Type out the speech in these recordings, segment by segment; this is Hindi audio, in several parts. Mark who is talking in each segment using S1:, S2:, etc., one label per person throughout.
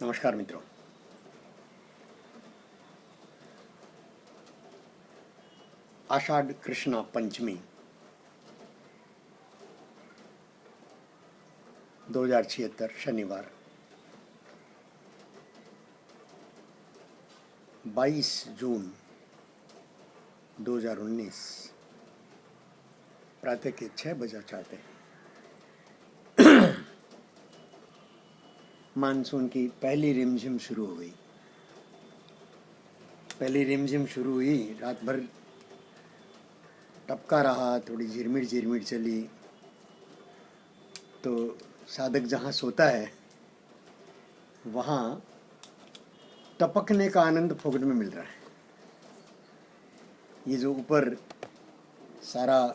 S1: नमस्कार मित्रों। आषाढ़ कृष्ण पंचमी 2076 शनिवार 22 जून 2019 प्रातः के 6 बजा चाहते मानसून की पहली रिमझिम शुरू हो गई। पहली रिमझिम शुरू हुई, रात भर टपका रहा, थोड़ी झिरमिर झिरमिर चली। तो साधक जहाँ सोता है वहाँ टपकने का आनंद फोकट में मिल रहा है। ये जो ऊपर सारा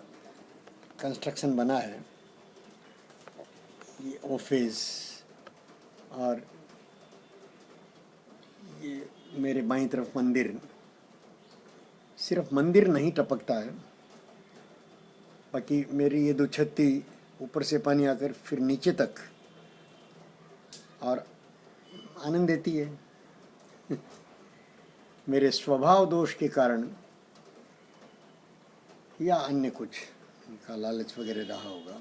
S1: कंस्ट्रक्शन बना है, ये ऑफिस और ये मेरे बाईं तरफ मंदिर, सिर्फ मंदिर नहीं टपकता है, बाकी मेरी ये दो छत्ती ऊपर से पानी आकर फिर नीचे तक और आनंद देती है। मेरे स्वभाव दोष के कारण या अन्य कुछ इनका लालच वगैरह रहा होगा,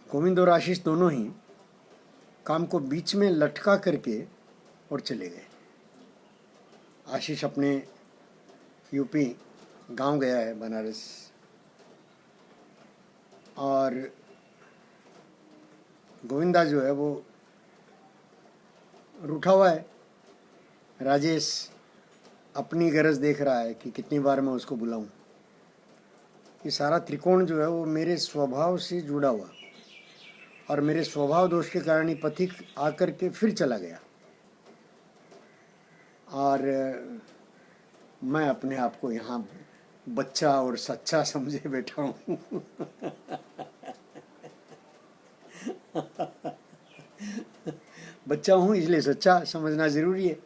S1: गोविंद और आशीष दोनों ही काम को बीच में लटका करके और चले गए। आशीष अपने यूपी गांव गया है, बनारस, और गोविंदा जो है वो रूठा हुआ है। राजेश अपनी गरज देख रहा है कि कितनी बार मैं उसको बुलाऊं। ये सारा त्रिकोण जो है वो मेरे स्वभाव से जुड़ा हुआ, और मेरे स्वभाव दोष के कारण ही पथिक आकर के फिर चला गया, और मैं अपने आप को यहाँ बच्चा और सच्चा समझे बैठा हूँ। बच्चा हूँ इसलिए सच्चा समझना जरूरी है।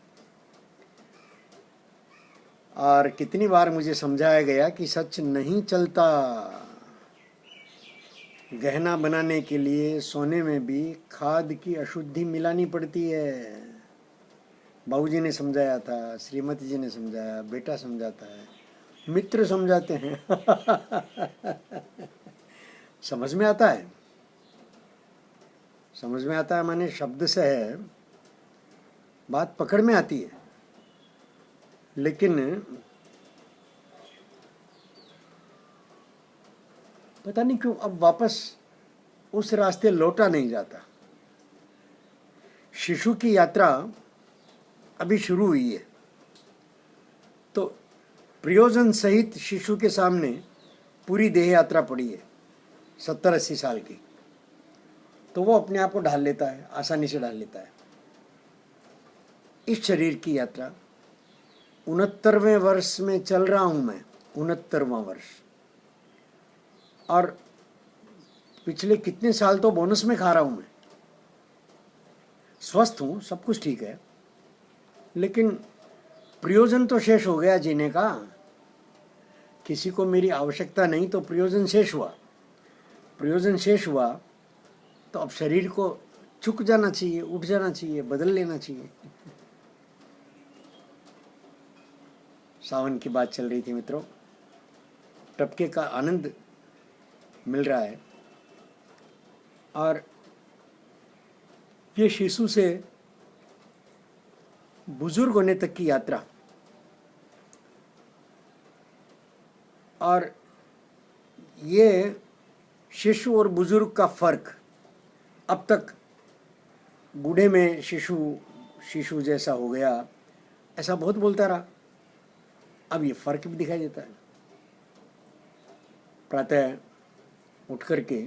S1: और कितनी बार मुझे समझाया गया कि सच नहीं चलता। गहना बनाने के लिए सोने में भी खाद की अशुद्धि मिलानी पड़ती है। बाबूजी ने समझाया था, श्रीमती जी ने समझाया, बेटा समझाता है, मित्र समझाते हैं। समझ में आता है, समझ में आता है माने शब्द से है, बात पकड़ में आती है, लेकिन पता नहीं क्यों अब वापस उस रास्ते लौटा नहीं जाता। शिशु की यात्रा अभी शुरू हुई है, तो प्रियोजन सहित शिशु के सामने पूरी देह यात्रा पड़ी है 70-80 साल की, तो वो अपने आप को ढाल लेता है, आसानी से ढाल लेता है। इस शरीर की यात्रा 69वें वर्ष में चल रहा हूं मैं, 69वां वर्ष, और पिछले कितने साल तो बोनस में खा रहा हूं मैं। स्वस्थ हूं, सब कुछ ठीक है, लेकिन प्रयोजन तो शेष हो गया जीने का। किसी को मेरी आवश्यकता नहीं तो प्रयोजन शेष हुआ। प्रयोजन शेष हुआ तो अब शरीर को झुक जाना चाहिए, उठ जाना चाहिए, बदल लेना चाहिए। सावन की बात चल रही थी मित्रों, टपके का आनंद मिल रहा है, और ये शिशु से बुजुर्ग होने तक की यात्रा, और ये शिशु और बुजुर्ग का फर्क, अब तक बूढ़े में शिशु शिशु जैसा हो गया ऐसा बहुत बोलता रहा, अब ये फर्क भी दिखाई देता है। प्रातः उठ करके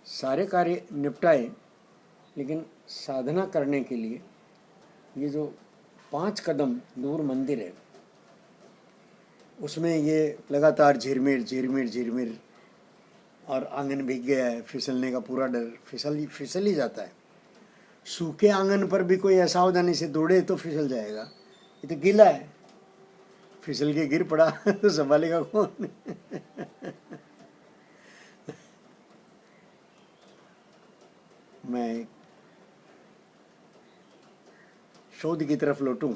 S1: सारे कार्य निपटाए, लेकिन साधना करने के लिए ये जो 5 कदम दूर मंदिर है, उसमें ये लगातार झिरमिर झिरमिर झिरमिर, और आंगन भीग गया है, फिसलने का पूरा डर, फिसल ही जाता है। सूखे आंगन पर भी कोई असावधानी से दौड़े तो फिसल जाएगा, ये तो गीला है, फिसल के गिर पड़ा तो संभालेगा कौन? मैं शोध की तरफ लौटूं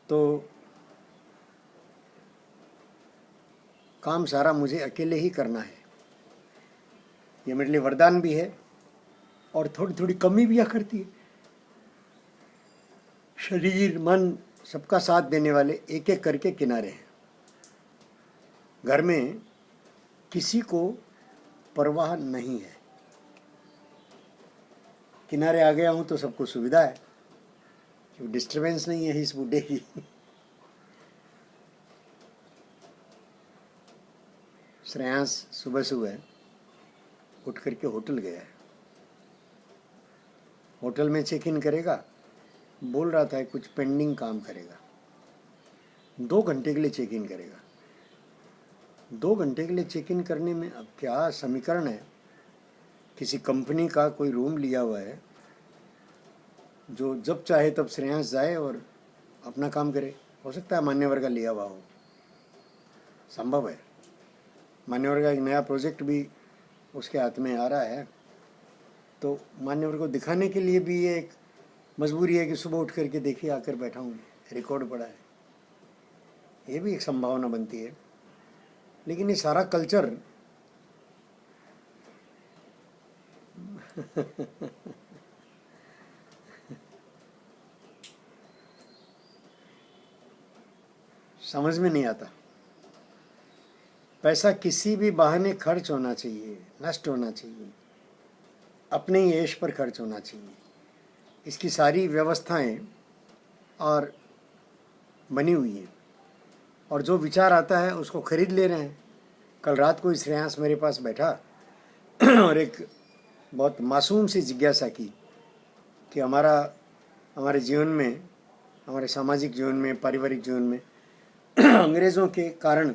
S1: तो काम सारा मुझे अकेले ही करना है। ये मेरे लिए वरदान भी है और थोड़ी थोड़ी कमी भी आ करती है। शरीर मन सबका साथ देने वाले एक एक करके किनारे हैं। घर में किसी को परवाह नहीं है। किनारे आ गया हूं तो सबको सुविधा है, क्यों डिस्टरबेंस नहीं है इस बूढ़े की। श्रेयांश सुबह सुबह उठ करके होटल गया है। होटल में चेक इन करेगा, बोल रहा था कुछ पेंडिंग काम करेगा। 2 घंटे के लिए चेक इन करेगा। 2 घंटे के लिए चेक इन करने में अब क्या समीकरण है। किसी कंपनी का कोई रूम लिया हुआ है जो जब चाहे तब श्रेयांश जाए और अपना काम करे। हो सकता है मान्यवर का लिया हुआ हो, संभव है। मान्यवर का एक नया प्रोजेक्ट भी उसके हाथ में आ रहा है, तो मान्यवर को दिखाने के लिए भी ये एक मजबूरी है कि सुबह उठ करके देखिए आकर बैठा हूँ, रिकॉर्ड पड़ा है। ये भी एक संभावना बनती है। लेकिन ये सारा कल्चर समझ में नहीं आता। पैसा किसी भी बहाने खर्च होना चाहिए, नष्ट होना चाहिए, अपने ही ऐश पर खर्च होना चाहिए। इसकी सारी व्यवस्थाएं और बनी हुई हैं और जो विचार आता है उसको खरीद ले रहे हैं। कल रात को श्रेयांश मेरे पास बैठा और एक बहुत मासूम सी जिज्ञासा की कि हमारे जीवन में, हमारे सामाजिक जीवन में, पारिवारिक जीवन में अंग्रेज़ों के कारण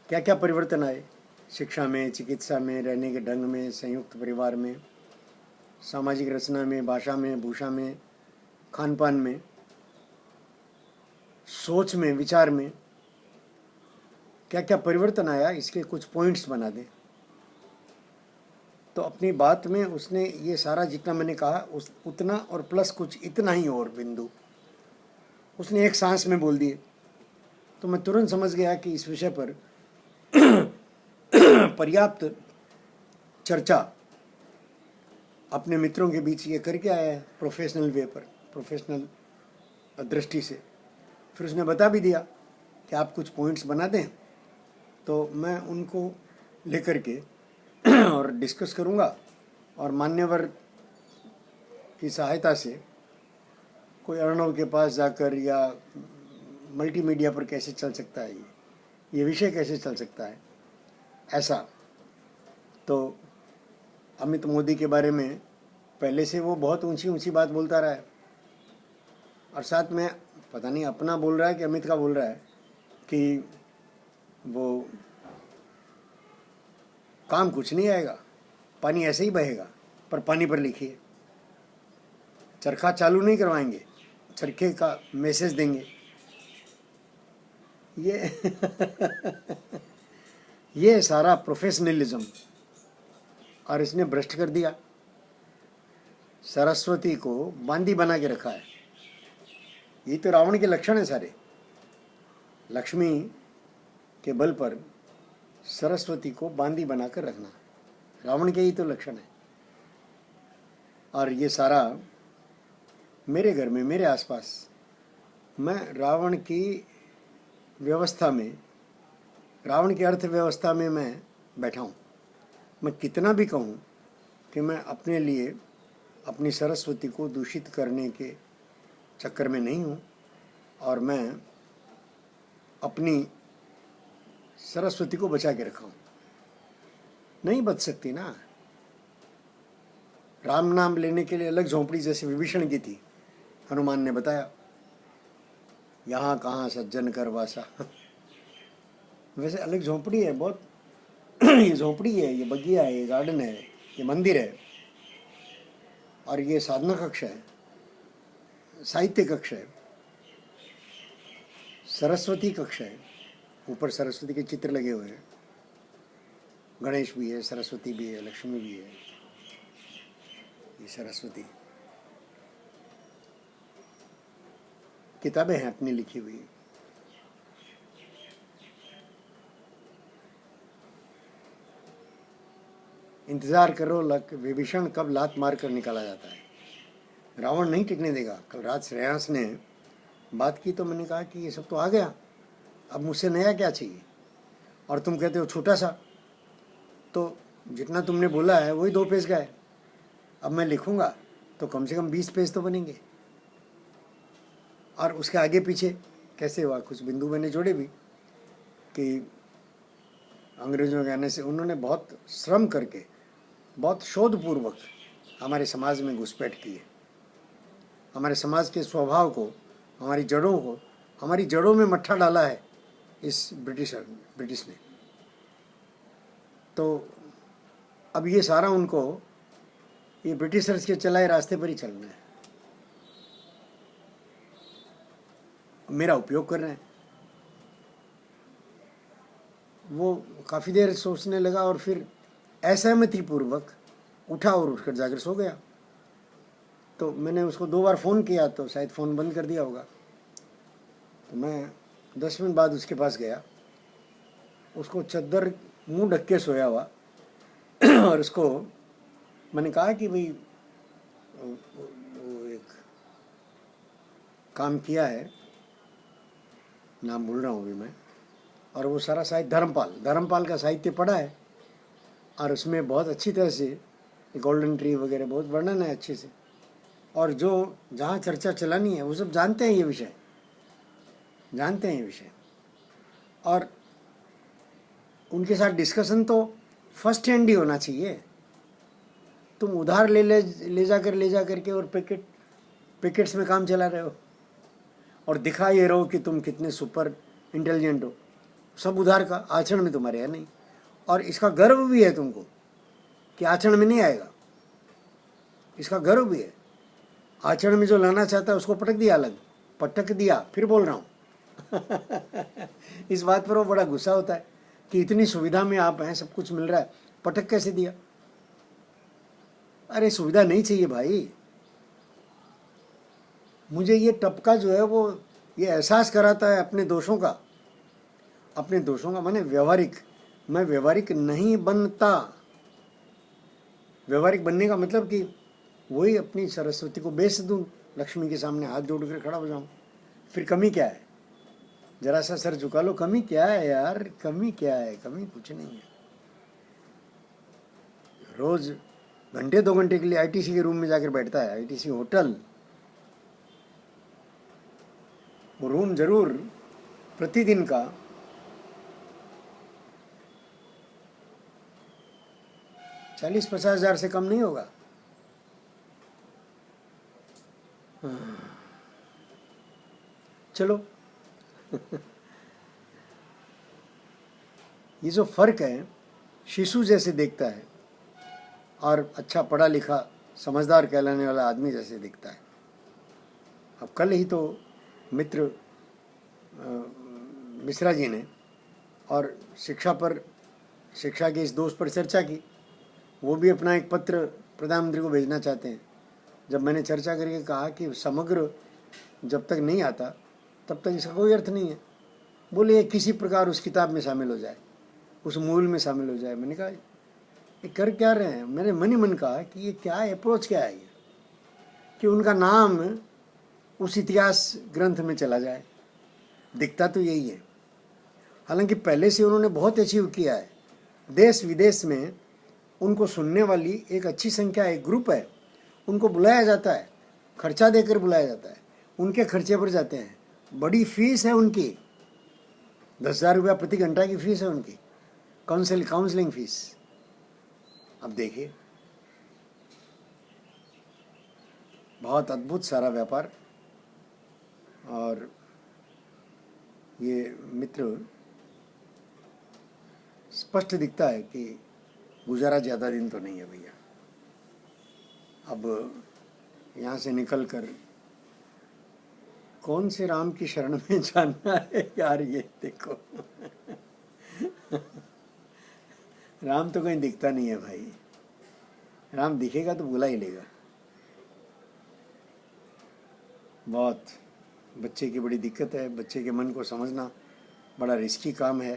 S1: क्या क्या परिवर्तन आए। शिक्षा में, चिकित्सा में, रहने के ढंग में, संयुक्त परिवार में, सामाजिक रचना में, भाषा में, भूषा में, खान पान में, सोच में, विचार में क्या क्या परिवर्तन आया, इसके कुछ पॉइंट्स बना दें। तो अपनी बात में उसने ये सारा जितना मैंने कहा उतना और प्लस कुछ इतना ही और बिंदु उसने एक सांस में बोल दिए। तो मैं तुरंत समझ गया कि इस विषय पर पर्याप्त चर्चा अपने मित्रों के बीच ये करके आया है, प्रोफेशनल वे पर, प्रोफेशनल दृष्टि से। फिर उसने बता भी दिया कि आप कुछ पॉइंट्स बना दें, तो मैं उनको लेकर के और डिस्कस करूँगा और मान्यवर की सहायता से कोई अर्णव के पास जाकर या मल्टीमीडिया पर कैसे चल सकता है, ये विषय कैसे चल सकता है, ऐसा। तो अमित मोदी के बारे में पहले से वो बहुत ऊंची ऊंची बात बोलता रहा है और साथ में पता नहीं अपना बोल रहा है कि अमित का बोल रहा है कि वो काम कुछ नहीं आएगा, पानी ऐसे ही बहेगा, पर पानी पर लिखिए। चरखा चालू नहीं करवाएंगे, चरखे का मैसेज देंगे। ये सारा प्रोफेशनलिज्म और इसने भ्रष्ट कर दिया। सरस्वती को बांदी बना के रखा है। ये तो रावण के लक्षण है सारे। लक्ष्मी के बल पर सरस्वती को बांदी बनाकर रखना रावण के ही तो लक्षण है। और ये सारा मेरे घर में, मेरे आसपास, मैं रावण की व्यवस्था में, रावण की अर्थव्यवस्था में मैं बैठा हूँ। मैं कितना भी कहूँ कि मैं अपने लिए अपनी सरस्वती को दूषित करने के चक्कर में नहीं हूँ और मैं अपनी सरस्वती को बचा के रखा हूँ। नहीं बच सकती ना। राम नाम लेने के लिए अलग झोंपड़ी जैसे विभीषण की थी, हनुमान ने बताया, यहाँ कहाँ सज्जन कर वासा। वैसे अलग झोंपड़ी है बहुत। ये झोंपड़ी है, ये बगिया है, ये गार्डन है, ये मंदिर है और ये साधना कक्ष है, साहित्य कक्ष है, सरस्वती कक्ष है। ऊपर सरस्वती के चित्र लगे हुए हैं। गणेश भी है, सरस्वती भी है, लक्ष्मी भी है। ये सरस्वती किताबें हैं अपनी लिखी हुई। इंतजार करो विभीषण कब लात मार कर निकाला जाता है। रावण नहीं टिकने देगा। कल रात श्रेयांस ने बात की तो मैंने कहा कि ये सब तो आ गया, अब मुझसे नया क्या चाहिए। और तुम कहते हो छोटा सा, तो जितना तुमने बोला है वही 2 पेज का है। अब मैं लिखूंगा तो कम से कम 20 पेज तो बनेंगे। और उसके आगे पीछे कैसे हुआ, कुछ बिंदु मैंने जोड़े भी कि अंग्रेजों के आने से उन्होंने बहुत श्रम करके, बहुत शोधपूर्वक हमारे समाज में घुसपैठ की है। हमारे समाज के स्वभाव को, हमारी जड़ों को, हमारी जड़ों में मट्ठा डाला है इस ब्रिटिश ने। तो अब ये सारा उनको ये ब्रिटिशर्स के चलाए रास्ते पर ही चलना है। मेरा उपयोग कर रहे हैं। वो काफ़ी देर सोचने लगा और फिर असहमति पूर्वक उठा और उठकर जाकर सो गया। तो मैंने उसको 2 बार फ़ोन किया तो शायद फ़ोन बंद कर दिया होगा। तो मैं 10 मिनट बाद उसके पास गया, उसको चद्दर मुंह ढक के सोया हुआ और उसको मैंने कहा कि भाई वो एक काम किया है, नाम भूल रहा हूँ अभी मैं, और वो सारा साहित्य धर्मपाल का साहित्य पढ़ा है और उसमें बहुत अच्छी तरह से गोल्डन ट्री वगैरह बहुत वर्णन है अच्छे से। और जो जहाँ चर्चा चलानी है वो सब जानते हैं ये विषय, और उनके साथ डिस्कशन तो फर्स्ट हैंड ही होना चाहिए। तुम उधार ले जा करके और पैकेट्स में काम चला रहे हो और दिखा ये रहो कि तुम कितने सुपर इंटेलिजेंट हो। सब उधार का, आचरण में तुम्हारे है नहीं। और इसका गर्व भी है तुमको कि आचरण में नहीं आएगा, इसका गर्व भी है। आचरण में जो लाना चाहता है उसको पटक दिया, फिर बोल रहा हूँ इस बात पर वो बड़ा गुस्सा होता है कि इतनी सुविधा में आप हैं, सब कुछ मिल रहा है, पटक कैसे दिया। अरे सुविधा नहीं चाहिए भाई। मुझे ये टपका जो है वो ये एहसास कराता है अपने दोषों का माने मैं व्यवहारिक नहीं बनता। व्यवहारिक बनने का मतलब कि वही अपनी सरस्वती को बेच दूं, लक्ष्मी के सामने हाथ जोड़ कर खड़ा हो जाऊं। फिर कमी क्या है, जरा सा सर झुका लो, कमी क्या है यार, कमी क्या है, कमी कुछ नहीं है। रोज घंटे 2 घंटे के लिए आईटीसी के रूम में जाकर बैठता है, आईटीसी होटल, वो रूम जरूर प्रतिदिन का 40-50 हज़ार से कम नहीं होगा। चलो ये जो फर्क है, शिशु जैसे देखता है और अच्छा पढ़ा लिखा समझदार कहलाने वाला आदमी जैसे दिखता है। अब कल ही तो मित्र मिश्रा जी ने और शिक्षा के इस दोष पर चर्चा की। वो भी अपना एक पत्र प्रधानमंत्री को भेजना चाहते हैं। जब मैंने चर्चा करके कहा कि समग्र जब तक नहीं आता तब तक इसका कोई अर्थ नहीं है, बोले किसी प्रकार उस किताब में शामिल हो जाए, उस मूल में शामिल हो जाए। मैंने कहा ये कर क्या रहे हैं। मैंने मन ही मन कहा कि ये क्या है, अप्रोच क्या है ये, कि उनका नाम उस इतिहास ग्रंथ में चला जाए। दिखता तो यही है। हालांकि पहले से उन्होंने बहुत अचीव किया है। देश विदेश में उनको सुनने वाली एक अच्छी संख्या, एक ग्रुप है। उनको बुलाया जाता है, खर्चा देकर बुलाया जाता है, उनके खर्चे पर जाते हैं। बड़ी फीस है उनकी, 10,000 रुपया प्रति घंटा की फीस है उनकी, काउंसलिंग फीस। अब देखिए, बहुत अद्भुत सारा व्यापार। और ये मित्र स्पष्ट दिखता है कि गुजारा ज़्यादा दिन तो नहीं है भैया। अब यहाँ से निकल कर कौन से राम की शरण में जाना है यार, ये देखो राम तो कहीं दिखता नहीं है भाई, राम दिखेगा तो बुला ही लेगा। बहुत बच्चे की बड़ी दिक्कत है, बच्चे के मन को समझना बड़ा रिस्की काम है,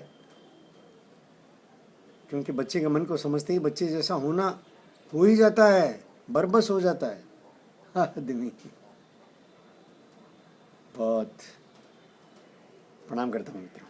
S1: क्योंकि बच्चे के मन को समझते ही बच्चे जैसा होना हो ही जाता है, बरबस हो जाता है आदमी। बहुत प्रणाम करता हूँ मित्रों।